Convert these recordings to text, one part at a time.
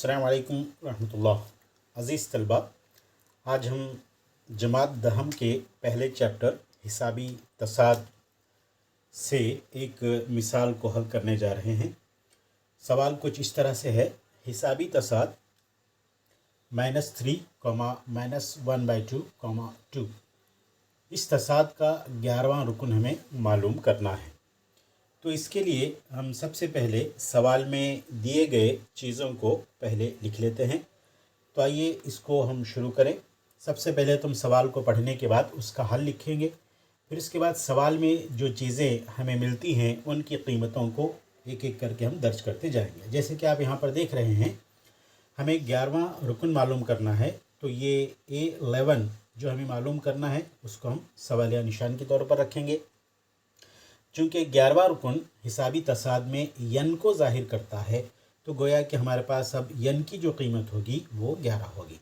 अस्सलाम वालेकुम रहमतुल्लाह। अज़ीज़ तलबा, आज हम जमात दहम के पहले चैप्टर हिसाबी तसाद से एक मिसाल को हल करने जा रहे हैं। सवाल कुछ इस तरह से है, हिसाबी तसाद -3, -1/2, 2 इस तसाद का 11वां रुकन हमें मालूम करना है। तो इसके लिए हम सबसे पहले सवाल में दिए गए चीज़ों को पहले लिख लेते हैं। तो आइए इसको हम शुरू करें। सबसे पहले तुम सवाल को पढ़ने के बाद उसका हल लिखेंगे। फिर इसके बाद सवाल में जो चीज़ें हमें मिलती हैं उनकी कीमतों को एक एक करके हम दर्ज करते जाएंगे। जैसे कि आप यहाँ पर देख रहे हैं, हमें 11वां रुकन मालूम करना है। तो ये A11 जो हमें मालूम करना है उसको हम सवालिया निशान के तौर पर रखेंगे। चूँकि 11वां रुकन हिसाबी तसाद में यन को ज़ाहिर करता है, तो गोया कि हमारे पास अब यन की जो कीमत होगी वो 11 होगी।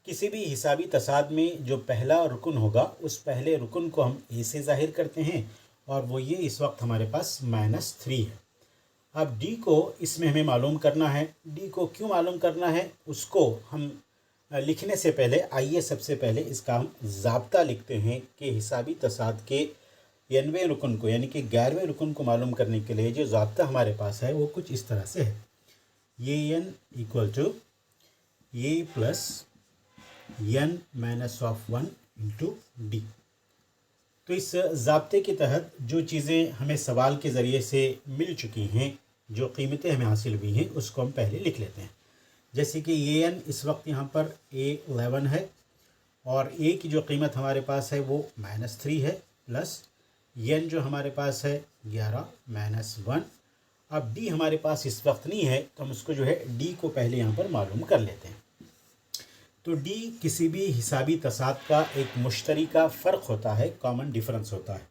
किसी भी हिसाबी तसाद में जो पहला रुकन होगा उस पहले रुकन को हम ए से ज़ाहिर करते हैं, और वो ये इस वक्त हमारे पास -3 है। अब डी को इसमें हमें मालूम करना है। डी को क्यों मालूम करना है उसको हम लिखने से पहले आइए सबसे पहले इसका हम ज़ाब्ता लिखते हैं कि हिसाबी तसाद के 90वें रुकन को यानी कि 11वें रुकन को मालूम करने के लिए जो ज़ाब्ता हमारे पास है वो कुछ इस तरह से है। ये n = a plus n -1 into D. तो इस ज़ाब्ते के तहत जो चीज़ें हमें सवाल के ज़रिए से मिल चुकी हैं, जो कीमतें हमें हासिल हुई हैं, उसको हम पहले लिख लेते हैं। जैसे कि ये n इस वक्त यहाँ पर A11 है, और a की जो कीमत हमारे पास है वो -3 है, प्लस n जो हमारे पास है 11 -1। अब d हमारे पास इस वक्त नहीं है, तो हम उसको जो है d को पहले यहाँ पर मालूम कर लेते हैं। तो d किसी भी हिसाबी तसाद का एक मुश्तरका फ़र्क होता है, कॉमन डिफरेंस होता है।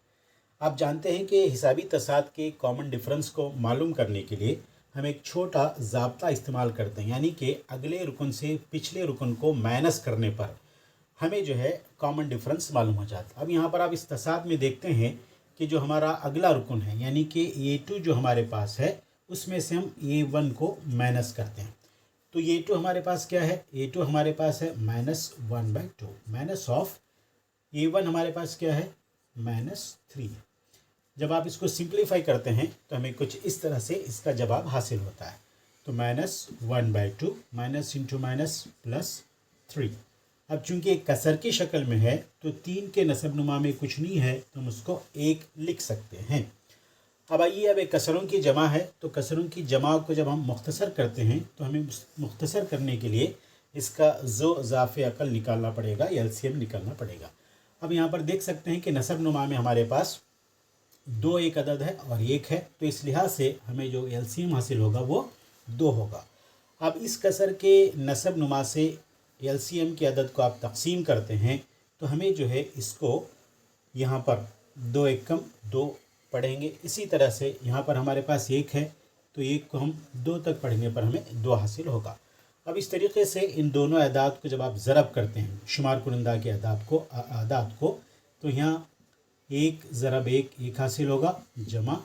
आप जानते हैं कि हिसाबी तसाद के कॉमन डिफरेंस को मालूम करने के लिए हम एक छोटा ज़ाब्ता इस्तेमाल करते हैं, यानी कि अगले रुकन से पिछले रुकन को माइनस करने पर हमें जो है कॉमन डिफरेंस मालूम हो जाता है। अब यहाँ पर आप इस तसाद में देखते हैं कि जो हमारा अगला रुकन है यानी कि A2 जो हमारे पास है उसमें से हम A1 को माइनस करते हैं। तो A2 हमारे पास क्या है? A2 हमारे पास है -1/2 माइनस ऑफ A1 हमारे पास क्या है? -3। जब आप इसको सिंप्लीफाई करते हैं तो हमें कुछ इस तरह से इसका जवाब हासिल होता है। तो -1/2 माइनस इंटू माइनस प्लस 3। अब चूंकि एक कसर की शक्ल में है तो 3 के नसब नुमा में कुछ नहीं है, तो हम उसको 1 लिख सकते हैं। अब आइए, अब एक कसरों की जमा है, तो कसरों की जमा को जब हम मुख्तसर करते हैं तो हमें मुख्तसर करने के लिए इसका जो ज़ाफ़े अकल निकालना पड़ेगा, LCM निकालना पड़ेगा। अब यहाँ पर देख सकते हैं कि नसब नुमा में हमारे पास 2 एक अदद है और 1 है, तो इस लिहाज से हमें जो LCM हासिल होगा वो 2 होगा। अब इस कसर के नसब नुमा से LCM के अदद को आप तकसीम करते हैं तो हमें जो है इसको यहाँ पर 2 एकम 2 पढ़ेंगे। इसी तरह से यहाँ पर हमारे पास 1 है, तो 1 को हम 2 तक पढ़ने पर हमें 2 हासिल होगा। अब इस तरीके से इन दोनों अदाद को जब आप ज़रब करते हैं, शुमार कुनंदा के अदाद को, तो यहाँ 1 ज़रब 1 हासिल होगा, जमा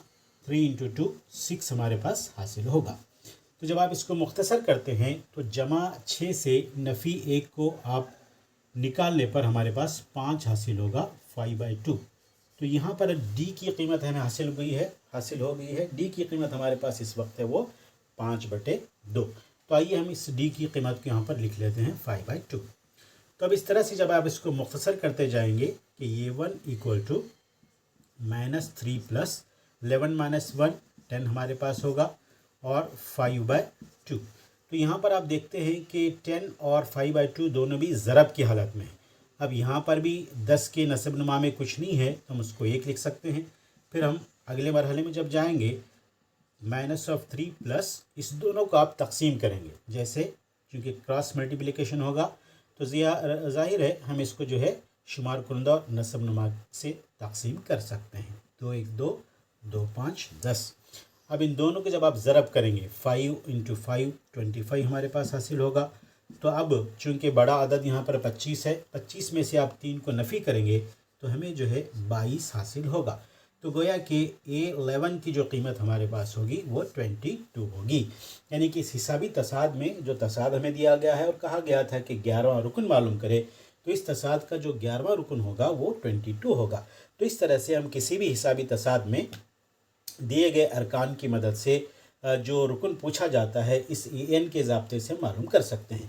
3 × 2 6 हमारे पास हासिल होगा। तो जब आप इसको मुख्तसर करते हैं तो जमा 6 से नफ़ी 1 को आप निकालने पर हमारे पास 5 हासिल होगा, 5/2। तो यहाँ पर डी की कीमत हमें हासिल हो गई है। डी की कीमत हमारे पास इस वक्त है वो 5/2। तो आइए हम इस डी की कीमत को यहाँ पर लिख लेते हैं 5/2। तो अब इस तरह से जब आप इसको मुख्तसर करते जाएंगे कि A1 = -3 प्लस 11 - 1 10 हमारे पास होगा, और 5/2। तो यहाँ पर आप देखते हैं कि 10 और 5/2 दोनों भी ज़रब की हालत में है। अब यहाँ पर भी 10 के नसब नुमा में कुछ नहीं है, तो हम उसको 1 लिख सकते हैं। फिर हम अगले मरहले में जब जाएंगे, -3 प्लस इस दोनों को आप तकसीम करेंगे। जैसे क्योंकि क्रॉस मल्टीप्लिकेशन होगा तो ज़ाहिर है हम इसको जो है शुमार कुनंदा और नसब नुमा से तकसीम कर सकते हैं। 2 1 2 2 5 10। अब इन दोनों को जब आप ज़रब करेंगे, 5 × 5 25 हमारे पास हासिल होगा। तो अब चूंकि बड़ा अदद यहाँ पर 25 है, 25 में से आप 3 को नफ़ी करेंगे तो हमें जो है 22 हासिल होगा। تو گویا کہ A11 کی جو قیمت ہمارے پاس ہوگی وہ 22 ہوگی، یعنی کہ اس حسابی تصاعد میں جو تصاعد ہمیں دیا گیا ہے اور کہا گیا تھا کہ 11واں رکن معلوم کرے، تو اس تصاعد کا جو 11واں رکن ہوگا وہ 22 ہوگا۔ تو اس طرح سے ہم کسی بھی حسابی تصاعد میں دیے گئے ارکان کی مدد سے جو رکن پوچھا جاتا ہے اس EN کے ضابطے سے معلوم کر سکتے ہیں۔